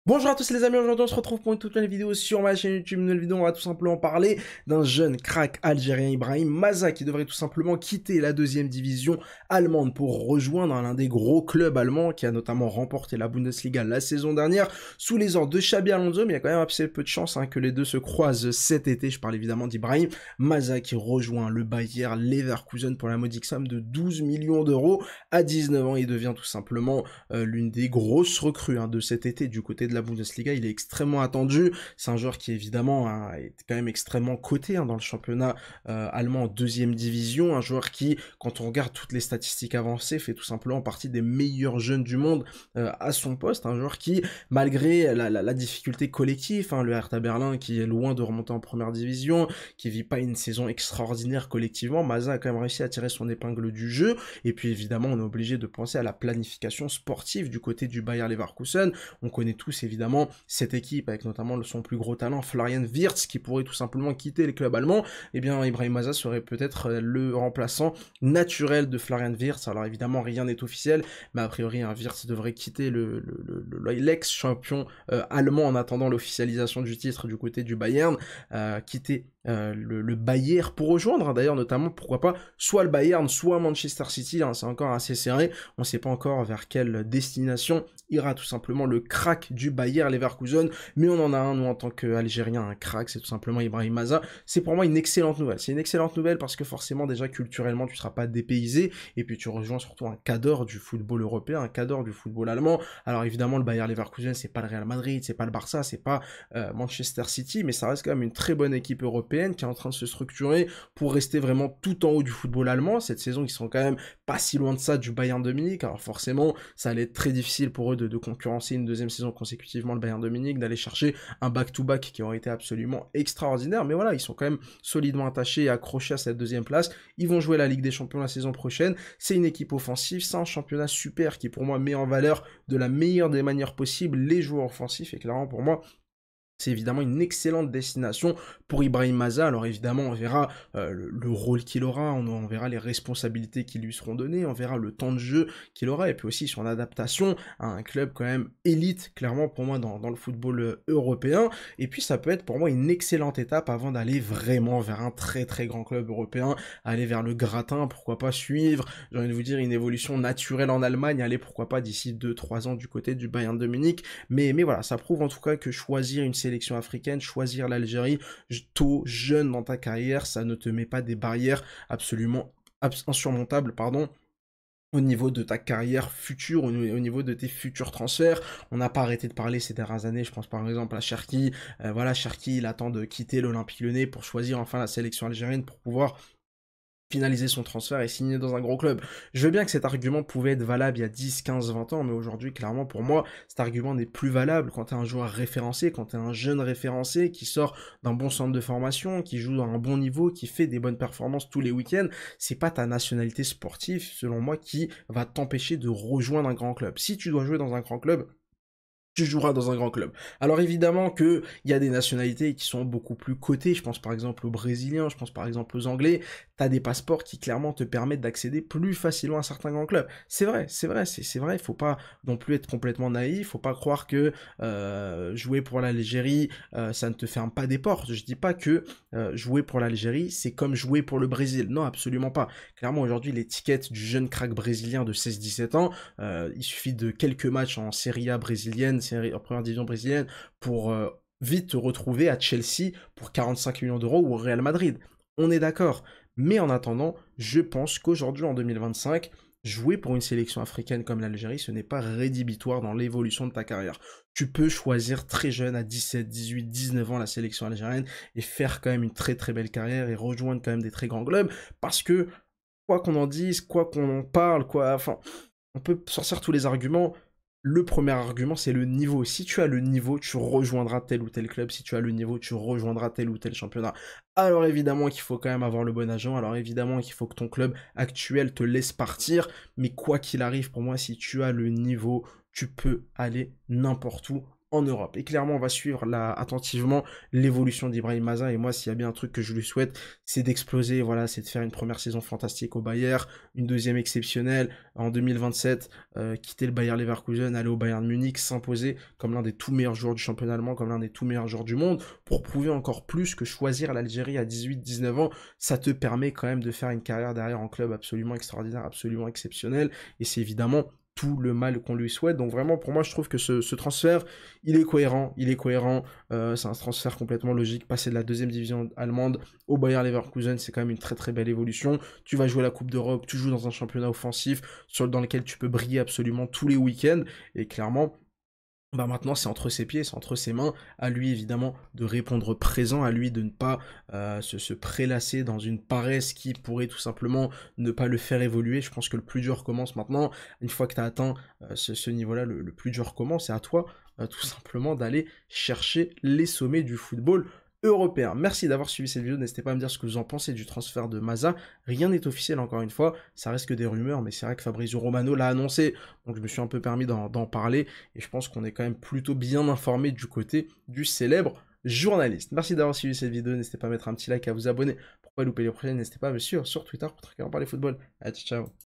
Bonjour à tous les amis, aujourd'hui on se retrouve pour une toute nouvelle vidéo sur ma chaîne YouTube. Une nouvelle vidéo, on va tout simplement parler d'un jeune crack algérien, Ibrahim Maza, qui devrait tout simplement quitter la deuxième division allemande pour rejoindre l'un des gros clubs allemands qui a notamment remporté la Bundesliga la saison dernière sous les ordres de Xabi Alonso. Mais il y a quand même assez peu de chance que les deux se croisent cet été. Je parle évidemment d'Ibrahim Maza qui rejoint le Bayer Leverkusen pour la modique somme de 12 millions d'euros. À 19 ans, il devient tout simplement l'une des grosses recrues de cet été du côté de la Bundesliga. Il est extrêmement attendu. C'est un joueur qui évidemment est quand même extrêmement coté dans le championnat allemand en deuxième division. Un joueur qui, quand on regarde toutes les statistiques avancées, fait tout simplement partie des meilleurs jeunes du monde à son poste. Un joueur qui, malgré la difficulté collective, le Hertha Berlin qui est loin de remonter en première division, qui vit pas une saison extraordinaire collectivement, Maza a quand même réussi à tirer son épingle du jeu. Et puis évidemment, on est obligé de penser à la planification sportive du côté du Bayer Leverkusen. On connaît tous évidemment cette équipe avec notamment son plus gros talent, Florian Wirtz, qui pourrait tout simplement quitter les clubs allemands. Eh bien, Ibrahim Maza serait peut-être le remplaçant naturel de Florian Wirtz. Alors évidemment, rien n'est officiel, mais a priori, Wirtz devrait quitter l'ex-champion allemand en attendant l'officialisation du titre du côté du Bayern, quitter le Bayern pour rejoindre d'ailleurs notamment, pourquoi pas, soit le Bayern, soit Manchester City, c'est encore assez serré, on ne sait pas encore vers quelle destination ira tout simplement le crack du Bayer Leverkusen, mais on en a un, nous, en tant qu'Algérien, un crack, c'est tout simplement Ibrahim Maza. C'est pour moi une excellente nouvelle. C'est une excellente nouvelle parce que forcément, déjà, culturellement, tu ne seras pas dépaysé, et puis tu rejoins surtout un cadre du football européen, un cadre du football allemand. Alors évidemment, le Bayer Leverkusen, c'est pas le Real Madrid, c'est pas le Barça, c'est pas Manchester City, mais ça reste quand même une très bonne équipe européenne qui est en train de se structurer pour rester vraiment tout en haut du football allemand. Cette saison, ils sont quand même pas si loin de ça du Bayern de Munich, alors forcément, ça allait être très difficile pour eux de concurrencer une deuxième saison consécutivement le Bayern de Munich, d'aller chercher un back-to-back qui aurait été absolument extraordinaire, mais voilà, ils sont quand même solidement attachés et accrochés à cette deuxième place. Ils vont jouer la Ligue des Champions la saison prochaine. C'est une équipe offensive, c'est un championnat super qui pour moi met en valeur de la meilleure des manières possibles les joueurs offensifs, et clairement pour moi c'est évidemment une excellente destination pour Ibrahim Maza. Alors évidemment, on verra le rôle qu'il aura, on verra les responsabilités qui lui seront données, on verra le temps de jeu qu'il aura, et puis aussi son adaptation à un club quand même élite, clairement pour moi, dans le football européen. Et puis ça peut être pour moi une excellente étape avant d'aller vraiment vers un très très grand club européen, aller vers le gratin, pourquoi pas suivre, j'ai envie de vous dire, une évolution naturelle en Allemagne, aller pourquoi pas d'ici 2-3 ans du côté du Bayern de Munich. Mais voilà, ça prouve en tout cas que choisir une sélection africaine, choisir l'Algérie tôt, jeune dans ta carrière, ça ne te met pas des barrières absolument insurmontables, pardon, au niveau de ta carrière future, au niveau de tes futurs transferts. On n'a pas arrêté de parler ces dernières années, je pense par exemple à Cherki. Voilà, Cherki, il attend de quitter l'Olympique Lyonnais pour choisir enfin la sélection algérienne pour pouvoir finaliser son transfert et signer dans un gros club. Je veux bien que cet argument pouvait être valable il y a 10, 15, 20 ans, mais aujourd'hui, clairement, pour moi, cet argument n'est plus valable quand tu es un joueur référencé, quand tu es un jeune référencé qui sort d'un bon centre de formation, qui joue à un bon niveau, qui fait des bonnes performances tous les week-ends. C'est pas ta nationalité sportive, selon moi, qui va t'empêcher de rejoindre un grand club. Si tu dois jouer dans un grand club, tu joueras dans un grand club. Alors évidemment qu'il y a des nationalités qui sont beaucoup plus cotées, je pense par exemple aux Brésiliens, je pense par exemple aux Anglais, t'as des passeports qui clairement te permettent d'accéder plus facilement à certains grands clubs. C'est vrai, il faut pas non plus être complètement naïf, faut pas croire que jouer pour l'Algérie, ça ne te ferme pas des portes. Je dis pas que jouer pour l'Algérie, c'est comme jouer pour le Brésil, non absolument pas. Clairement aujourd'hui l'étiquette du jeune crack brésilien de 16-17 ans, il suffit de quelques matchs en Serie A brésilienne, en première division brésilienne, pour vite te retrouver à Chelsea pour 45 millions d'euros ou au Real Madrid. On est d'accord. Mais en attendant, je pense qu'aujourd'hui, en 2025, jouer pour une sélection africaine comme l'Algérie, ce n'est pas rédhibitoire dans l'évolution de ta carrière. Tu peux choisir très jeune, à 17, 18, 19 ans, la sélection algérienne et faire quand même une très très belle carrière et rejoindre quand même des très grands clubs parce que, quoi qu'on en dise, quoi qu'on en parle, enfin, on peut sortir tous les arguments. Le premier argument, c'est le niveau. Si tu as le niveau, tu rejoindras tel ou tel club. Si tu as le niveau, tu rejoindras tel ou tel championnat. Alors évidemment qu'il faut quand même avoir le bon agent. Alors évidemment qu'il faut que ton club actuel te laisse partir. Mais quoi qu'il arrive, pour moi, si tu as le niveau, tu peux aller n'importe où en Europe. Et clairement, on va suivre là attentivement l'évolution d'Ibrahim Maza. Et moi, s'il y a bien un truc que je lui souhaite, c'est d'exploser. Voilà, c'est de faire une première saison fantastique au Bayern, une deuxième exceptionnelle en 2027, quitter le Bayer Leverkusen, aller au Bayern Munich, s'imposer comme l'un des tout meilleurs joueurs du championnat allemand, comme l'un des tout meilleurs joueurs du monde, pour prouver encore plus que choisir l'Algérie à 18-19 ans, ça te permet quand même de faire une carrière derrière en club absolument extraordinaire, absolument exceptionnel. Et c'est évidemment tout le mal qu'on lui souhaite. Donc vraiment, pour moi, je trouve que ce transfert, il est cohérent, c'est un transfert complètement logique. Passer de la deuxième division allemande au Bayer Leverkusen, c'est quand même une très très belle évolution. Tu vas jouer la Coupe d'Europe, tu joues dans un championnat offensif dans lequel tu peux briller absolument tous les week-ends, et clairement, bah maintenant c'est entre ses pieds, c'est entre ses mains, à lui évidemment de répondre présent, à lui de ne pas se prélasser dans une paresse qui pourrait tout simplement ne pas le faire évoluer. Je pense que le plus dur commence maintenant, une fois que tu as atteint ce niveau-là, le plus dur commence, et à toi tout simplement d'aller chercher les sommets du football européen. Merci d'avoir suivi cette vidéo, n'hésitez pas à me dire ce que vous en pensez du transfert de Maza. Rien n'est officiel encore une fois, ça reste que des rumeurs, mais c'est vrai que Fabrizio Romano l'a annoncé, donc je me suis un peu permis d'en parler, et je pense qu'on est quand même plutôt bien informé du côté du célèbre journaliste. Merci d'avoir suivi cette vidéo, n'hésitez pas à mettre un petit like, à vous abonner pour pas louper les prochaines, n'hésitez pas à me suivre sur Twitter pour traquer en parler football. Allez, ciao.